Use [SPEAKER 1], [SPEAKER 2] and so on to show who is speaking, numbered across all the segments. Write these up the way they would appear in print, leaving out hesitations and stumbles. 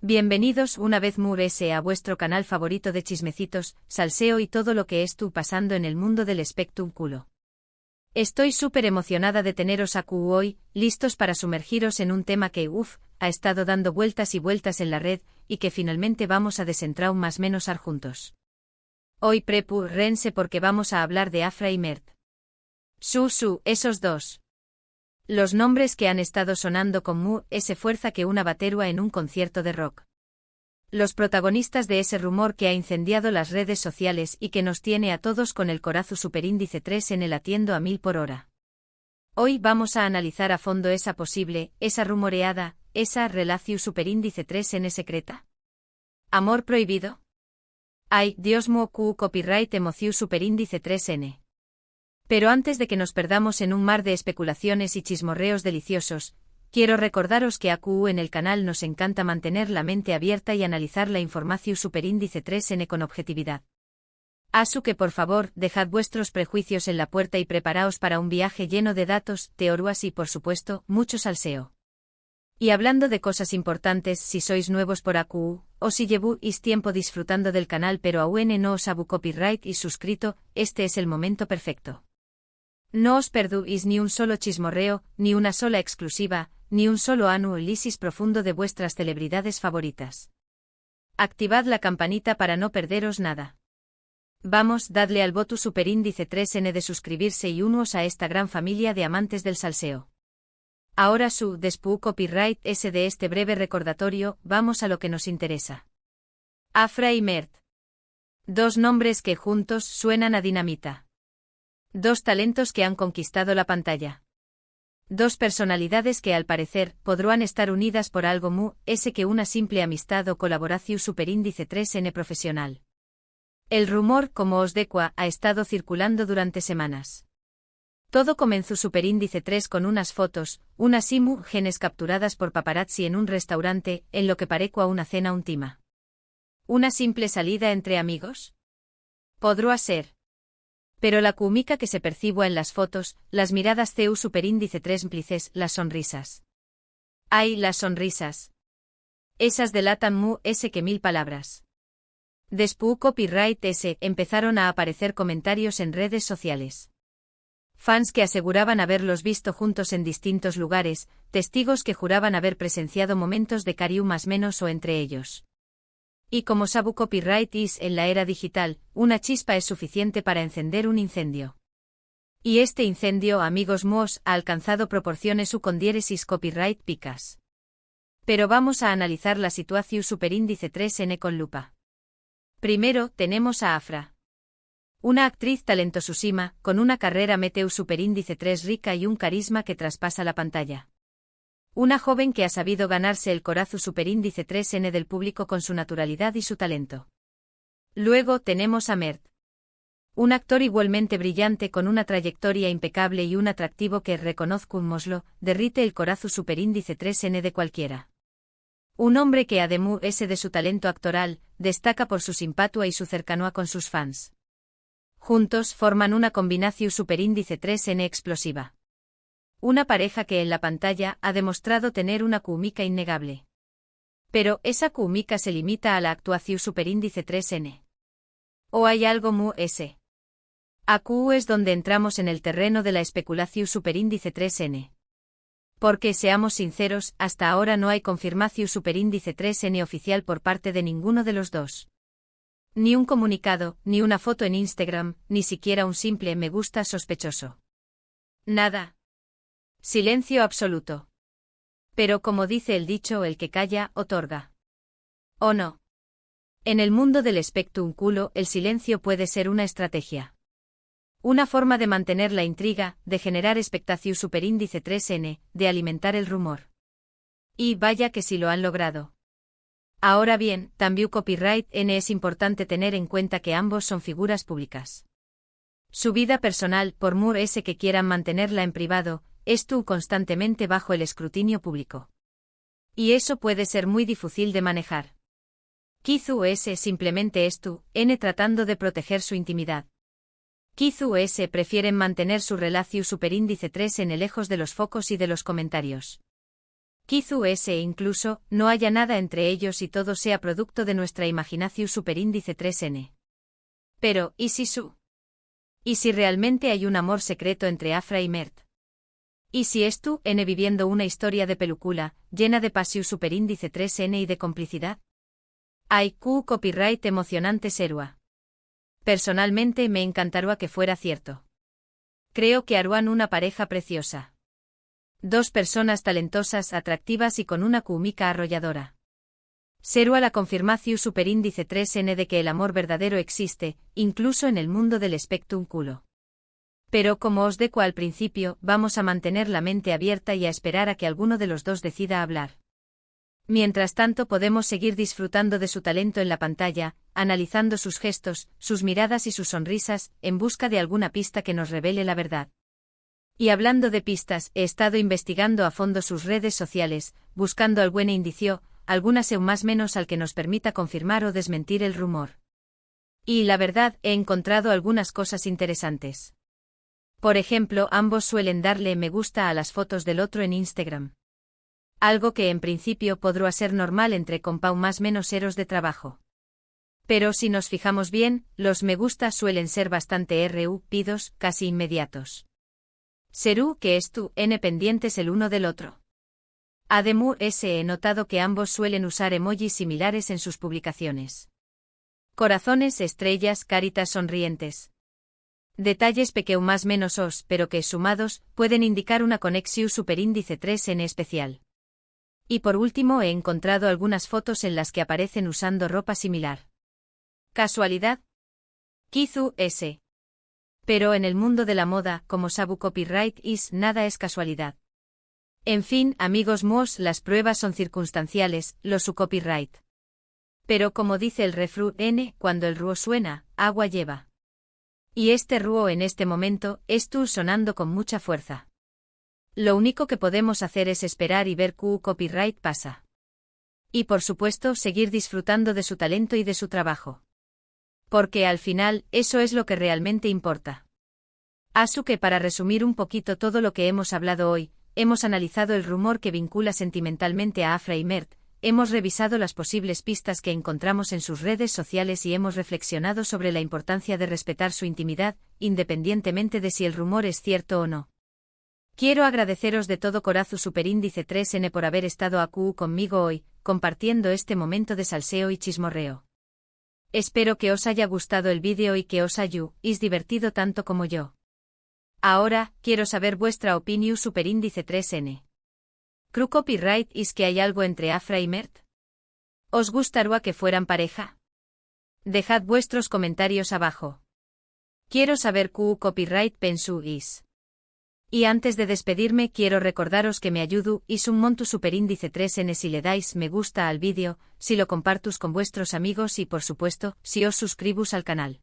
[SPEAKER 1] Bienvenidos una vez más a vuestro canal favorito de chismecitos, salseo y todo lo que pasando en el mundo del espectáculo. Estoy súper emocionada de teneros aquí hoy, listos para sumergiros en un tema que, ha estado dando vueltas y vueltas en la red, y que finalmente vamos a desentrar más menos juntos. Hoy prepárense porque vamos a hablar de Afra y Mert. Esos dos. Los nombres que han estado sonando con fuerza que una baterua en un concierto de rock. Los protagonistas de ese rumor que ha incendiado las redes sociales y que nos tiene a todos con el corazón superíndice 3 en el latiendo a 1000 por hora. Hoy vamos a analizar a fondo esa posible, esa rumoreada, esa relación superíndice 3 n secreta. ¿Amor prohibido? Ay, Dios mío, copyright emoción superíndice 3n. Pero antes de que nos perdamos en un mar de especulaciones y chismorreos deliciosos, quiero recordaros que aquí en el canal nos encanta mantener la mente abierta y analizar la información superíndice 3n con objetividad. Así que por favor, dejad vuestros prejuicios en la puerta y preparaos para un viaje lleno de datos, teorías y por supuesto, mucho salseo. Y hablando de cosas importantes, si sois nuevos por aquí, o si lleváis tiempo disfrutando del canal pero aún no os habu copyright y suscrito, este es el momento perfecto. No os perdéis ni un solo chismorreo, ni una sola exclusiva, ni un solo análisis profundo de vuestras celebridades favoritas. Activad la campanita para no perderos nada. Vamos, dadle al botón superíndice 3n de suscribirse y unos a esta gran familia de amantes del salseo. Ahora después copyright de este breve recordatorio, vamos a lo que nos interesa. Afra y Mert. Dos nombres que juntos suenan a dinamita. Dos talentos que han conquistado la pantalla. Dos personalidades que al parecer podrán estar unidas por algo que una simple amistad o colaboración superíndice 3n profesional. El rumor, como os decua, ha estado circulando durante semanas. Todo comenzó superíndice 3 con unas fotos, unas imágenes capturadas por paparazzi en un restaurante, en lo que parecua una cena íntima. ¿Una simple salida entre amigos? Podrá ser. Pero la cúmica que se percibía en las fotos, las miradas superíndice 3 cómplices, las sonrisas. ¡Ay, las sonrisas! Esas delatan que 1000 palabras. Después copyright empezaron a aparecer comentarios en redes sociales. Fans que aseguraban haberlos visto juntos en distintos lugares, testigos que juraban haber presenciado momentos de cariño más menos o entre ellos. Y como sabu copyright en la era digital, una chispa es suficiente para encender un incendio. Y este incendio, amigos míos, ha alcanzado proporciones con diéresis copyright picas. Pero vamos a analizar la situación superíndice 3n con lupa. Primero, tenemos a Afra. Una actriz talentosísima, con una carrera meteu superíndice 3 rica y un carisma que traspasa la pantalla. Una joven que ha sabido ganarse el corazón superíndice 3n del público con su naturalidad y su talento. Luego tenemos a Mert. Un actor igualmente brillante con una trayectoria impecable y un atractivo que reconozcámoslo, derrite el corazón superíndice 3n de cualquiera. Un hombre que además de su talento actoral, destaca por su simpatia y su cercanía con sus fans. Juntos forman una combinación superíndice 3n explosiva. Una pareja que en la pantalla ha demostrado tener una química innegable. Pero, ¿esa química se limita a la actuación superíndice 3n? ¿O hay algo ese? Aquí es donde entramos en el terreno de la especulación superíndice 3n. Porque, seamos sinceros, hasta ahora no hay confirmación superíndice 3n oficial por parte de ninguno de los dos. Ni un comunicado, ni una foto en Instagram, ni siquiera un simple me gusta sospechoso. Nada. Silencio absoluto. Pero como dice el dicho, el que calla, otorga. ¿O no? En el mundo del espectáculo, el silencio puede ser una estrategia. Una forma de mantener la intriga, de generar expectación superíndice 3n, de alimentar el rumor. Y vaya que si lo han logrado. Ahora bien, también copyright n es importante tener en cuenta que ambos son figuras públicas. Su vida personal, por que quieran mantenerla en privado, estuvo constantemente bajo el escrutinio público. Y eso puede ser muy difícil de manejar. Quizá simplemente tratando de proteger su intimidad. Quizá prefieren mantener su relación superíndice 3n lejos de los focos y de los comentarios. Kizu S. Incluso, no haya nada entre ellos y todo sea producto de nuestra imaginación superíndice 3n. Pero, ¿y si ¿Y si realmente hay un amor secreto entre Afra y Mert? ¿Y si es tú, N viviendo una historia de película, llena de pasión superíndice 3n y de complicidad? Hay copyright emocionante serua. Personalmente me encantaría que fuera cierto. Creo que harían una pareja preciosa. Dos personas talentosas, atractivas y con una química arrolladora. Serua la confirmación superíndice 3n de que el amor verdadero existe, incluso en el mundo del espectáculo. Pero como os deco al principio, vamos a mantener la mente abierta y a esperar a que alguno de los dos decida hablar. Mientras tanto podemos seguir disfrutando de su talento en la pantalla, analizando sus gestos, sus miradas y sus sonrisas, en busca de alguna pista que nos revele la verdad. Y hablando de pistas, he estado investigando a fondo sus redes sociales, buscando algún indicio, algunas más menos al que nos permita confirmar o desmentir el rumor. Y la verdad, he encontrado algunas cosas interesantes. Por ejemplo, ambos suelen darle me gusta a las fotos del otro en Instagram. Algo que en principio podría ser normal entre compa más menos eros de trabajo. Pero si nos fijamos bien, los me gusta suelen ser bastante rápidos, casi inmediatos. Serú que es tú, N pendientes el uno del otro. Además, he notado que ambos suelen usar emojis similares en sus publicaciones. Corazones, estrellas, caritas sonrientes. Detalles más menos os, pero que sumados, pueden indicar una conexión superíndice 3n especial. Y por último he encontrado algunas fotos en las que aparecen usando ropa similar. ¿Casualidad? Kizu S. Pero en el mundo de la moda, como sabu copyright nada es casualidad. En fin, amigos míos, las pruebas son circunstanciales, lo su copyright. Pero como dice el refrán N, cuando el ruo suena, agua lleva. Y este ruo en este momento, es tú sonando con mucha fuerza. Lo único que podemos hacer es esperar y ver qué copyright pasa. Y por supuesto seguir disfrutando de su talento y de su trabajo. Porque al final, eso es lo que realmente importa. Asu que para resumir un poquito todo lo que hemos hablado hoy, hemos analizado el rumor que vincula sentimentalmente a Afra y Mert, hemos revisado las posibles pistas que encontramos en sus redes sociales y hemos reflexionado sobre la importancia de respetar su intimidad, independientemente de si el rumor es cierto o no. Quiero agradeceros de todo corazón superíndice 3n por haber estado aquí conmigo hoy, compartiendo este momento de salseo y chismorreo. Espero que os haya gustado el vídeo y que os hayáis divertido tanto como yo. Ahora, quiero saber vuestra opinión superíndice 3n. ¿Creo copyright que hay algo entre Afra y Mert? ¿Os gustaría que fueran pareja? Dejad vuestros comentarios abajo. Quiero saber qué copyright pensáis. Y antes de despedirme quiero recordaros que me ayudo un monto superíndice 3n si le dais me gusta al vídeo, si lo compartus con vuestros amigos y por supuesto, si os suscribís al canal.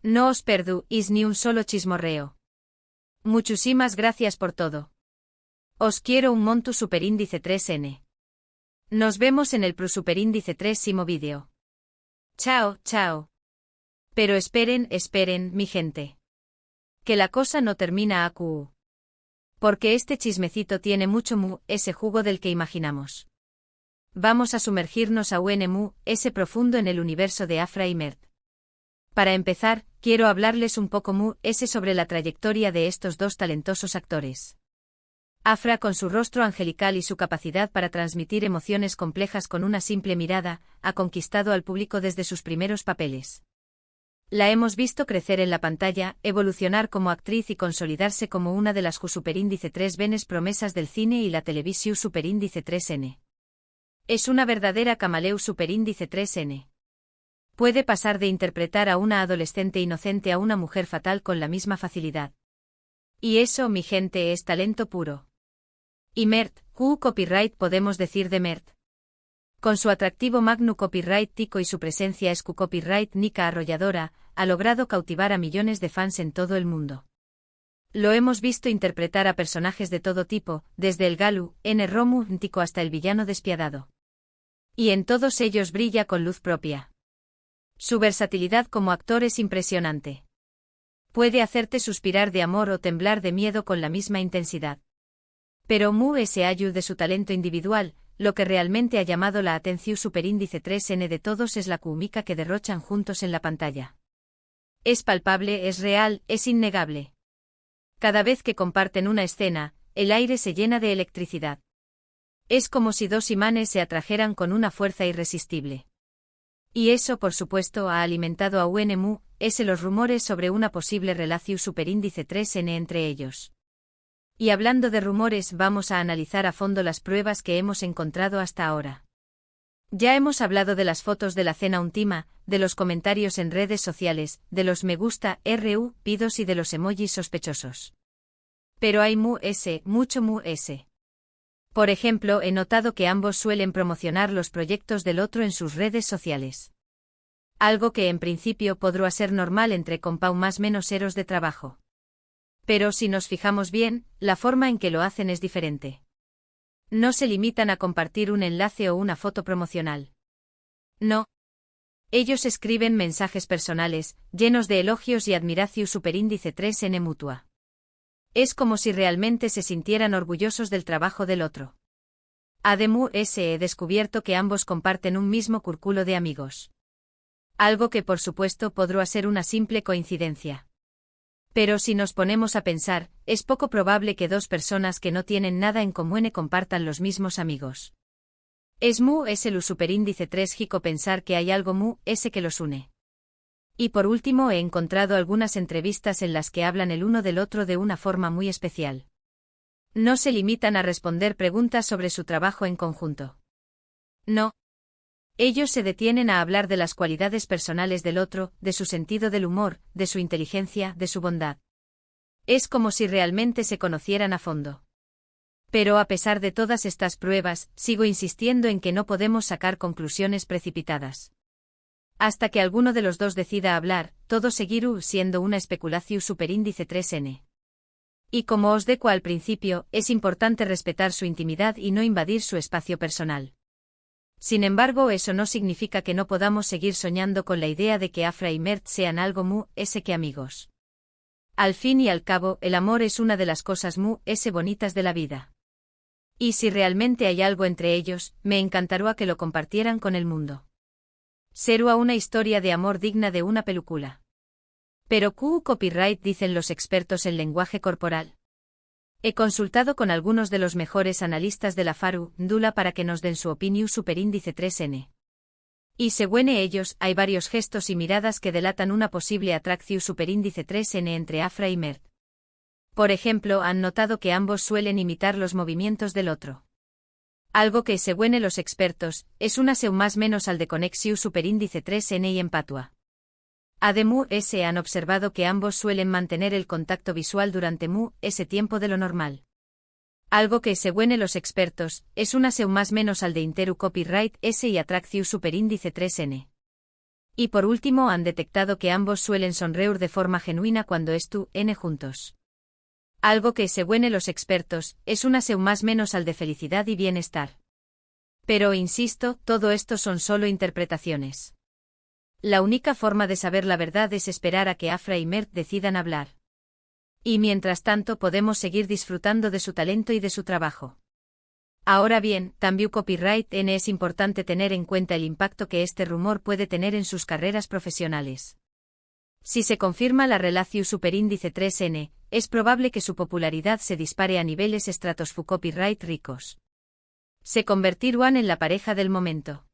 [SPEAKER 1] No os perdáis ni un solo chismorreo. Muchísimas gracias por todo. Os quiero un monto superíndice 3n. Nos vemos en el superíndice 3º vídeo. Chao, chao. Pero esperen, mi gente. Que la cosa no termina aquí. Porque este chismecito tiene mucho ese jugo del que imaginamos. Vamos a sumergirnos a ese profundo en el universo de Afra y Mert. Para empezar, quiero hablarles un poco ese sobre la trayectoria de estos dos talentosos actores. Afra con su rostro angelical y su capacidad para transmitir emociones complejas con una simple mirada, ha conquistado al público desde sus primeros papeles. La hemos visto crecer en la pantalla, evolucionar como actriz y consolidarse como una de las superíndice 3n promesas del cine y la televisión superíndice 3n. Es una verdadera camaleu superíndice 3n. Puede pasar de interpretar a una adolescente inocente a una mujer fatal con la misma facilidad. Y eso, mi gente, es talento puro. Y Mert, ¿qué copyright podemos decir de Mert? Con su atractivo magno copyright tico y su presencia es copyright nica arrolladora, ha logrado cautivar a millones de fans en todo el mundo. Lo hemos visto interpretar a personajes de todo tipo, desde el Galu, N. Romu, tico hasta el villano despiadado. Y en todos ellos brilla con luz propia. Su versatilidad como actor es impresionante. Puede hacerte suspirar de amor o temblar de miedo con la misma intensidad. Pero mu se ayu de su talento individual, lo que realmente ha llamado la atención superíndice 3N de todos es la química que derrochan juntos en la pantalla. Es palpable, es real, es innegable. Cada vez que comparten una escena, el aire se llena de electricidad. Es como si dos imanes se atrajeran con una fuerza irresistible. Y eso, por supuesto, ha alimentado a UNMU, los rumores sobre una posible relación superíndice 3N entre ellos. Y hablando de rumores, vamos a analizar a fondo las pruebas que hemos encontrado hasta ahora. Ya hemos hablado de las fotos de la cena íntima, de los comentarios en redes sociales, de los me gusta, pidos y de los emojis sospechosos. Pero hay mucho mu. Por ejemplo, he notado que ambos suelen promocionar los proyectos del otro en sus redes sociales. Algo que en principio podrá ser normal entre compau más menos eros de trabajo. Pero si nos fijamos bien, la forma en que lo hacen es diferente. No se limitan a compartir un enlace o una foto promocional. No. Ellos escriben mensajes personales, llenos de elogios y admiración superíndice 3N mutua. Es como si realmente se sintieran orgullosos del trabajo del otro. Además, he descubierto que ambos comparten un mismo círculo de amigos. Algo que por supuesto podrá ser una simple coincidencia. Pero si nos ponemos a pensar, es poco probable que dos personas que no tienen nada en común compartan los mismos amigos. Es el superíndice 3 jico pensar que hay algo que los une. Y por último he encontrado algunas entrevistas en las que hablan el uno del otro de una forma muy especial. No se limitan a responder preguntas sobre su trabajo en conjunto. No. Ellos se detienen a hablar de las cualidades personales del otro, de su sentido del humor, de su inteligencia, de su bondad. Es como si realmente se conocieran a fondo. Pero a pesar de todas estas pruebas, sigo insistiendo en que no podemos sacar conclusiones precipitadas. Hasta que alguno de los dos decida hablar, todo seguirá siendo una especulación superíndice 3N. Y como os deco al principio, es importante respetar su intimidad y no invadir su espacio personal. Sin embargo, eso no significa que no podamos seguir soñando con la idea de que Afra y Mert sean algo que amigos. Al fin y al cabo, el amor es una de las cosas bonitas de la vida. Y si realmente hay algo entre ellos, me encantaría que lo compartieran con el mundo. Será una historia de amor digna de una película. Pero ¿qué copyright dicen los expertos en lenguaje corporal? He consultado con algunos de los mejores analistas de la farándula para que nos den su opinión superíndice 3N. Y según ellos, hay varios gestos y miradas que delatan una posible atracción superíndice 3N entre Afra y Mert. Por ejemplo, han notado que ambos suelen imitar los movimientos del otro. Algo que, según los expertos, es una más menos al de conexión superíndice 3N y empatua. Además, han observado que ambos suelen mantener el contacto visual durante ese tiempo de lo normal. Algo que, según los expertos, es una más menos al de interu copyright y atracción superíndice 3N. Y por último han detectado que ambos suelen sonreír de forma genuina cuando están juntos. Algo que, según los expertos, es una más menos al de felicidad y bienestar. Pero insisto, todo esto son solo interpretaciones. La única forma de saber la verdad es esperar a que Afra y Mert decidan hablar. Y mientras tanto podemos seguir disfrutando de su talento y de su trabajo. Ahora bien, también copyright N es importante tener en cuenta el impacto que este rumor puede tener en sus carreras profesionales. Si se confirma la relación superíndice 3N, es probable que su popularidad se dispare a niveles copyright ricos. Se convertirán en la pareja del momento.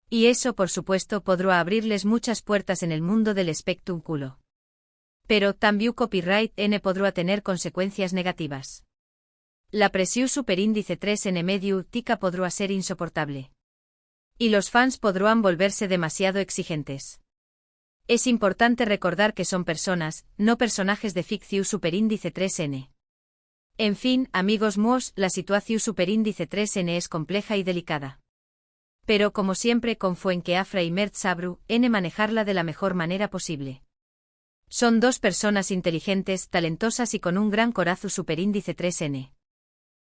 [SPEAKER 1] Y eso por supuesto podrá abrirles muchas puertas en el mundo del espectáculo. Pero también copyright N podrá tener consecuencias negativas. La presión superíndice 3N medio tica podrá ser insoportable. Y los fans podrán volverse demasiado exigentes. Es importante recordar que son personas, no personajes de ficción superíndice 3N. En fin, amigos míos, la situación superíndice 3N es compleja y delicada. Pero como siempre confío en que Afra y Mert sabrán manejarla de la mejor manera posible. Son dos personas inteligentes, talentosas y con un gran corazón superíndice 3N.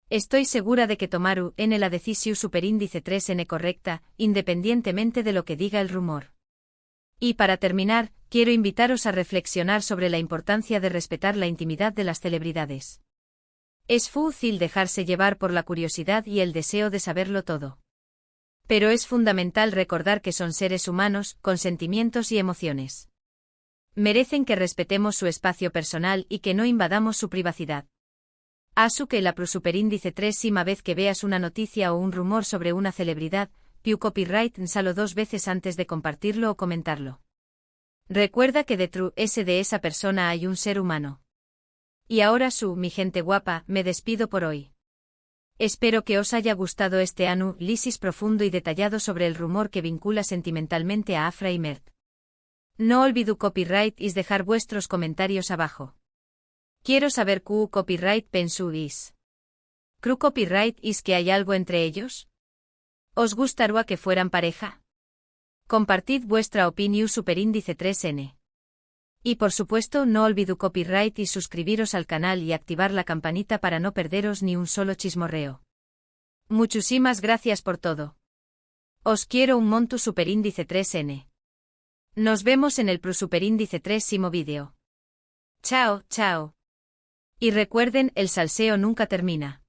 [SPEAKER 1] Estoy segura de que tomaron la decisión superíndice 3N correcta, independientemente de lo que diga el rumor. Y para terminar, quiero invitaros a reflexionar sobre la importancia de respetar la intimidad de las celebridades. Es fácil dejarse llevar por la curiosidad y el deseo de saberlo todo. Pero es fundamental recordar que son seres humanos, con sentimientos y emociones. Merecen que respetemos su espacio personal y que no invadamos su privacidad. Asu que la superíndice 3 sima vez que veas una noticia o un rumor sobre una celebridad, piu copyright nsalo 2 veces antes de compartirlo o comentarlo. Recuerda que detrás de esa persona hay un ser humano. Y ahora mi gente guapa, me despido por hoy. Espero que os haya gustado este análisis profundo y detallado sobre el rumor que vincula sentimentalmente a Afra y Mert. No olvido copyright y dejar vuestros comentarios abajo. Quiero saber qué copyright pensáis. ¿Creo copyright es que hay algo entre ellos? ¿Os gustaría que fueran pareja? Compartid vuestra opinión superíndice 3N. Y por supuesto no olvido copyright y suscribiros al canal y activar la campanita para no perderos ni un solo chismorreo. Muchísimas gracias por todo. Os quiero un monto superíndice 3N. Nos vemos en el superíndice 3 vídeo. Chao, chao. Y recuerden, el salseo nunca termina.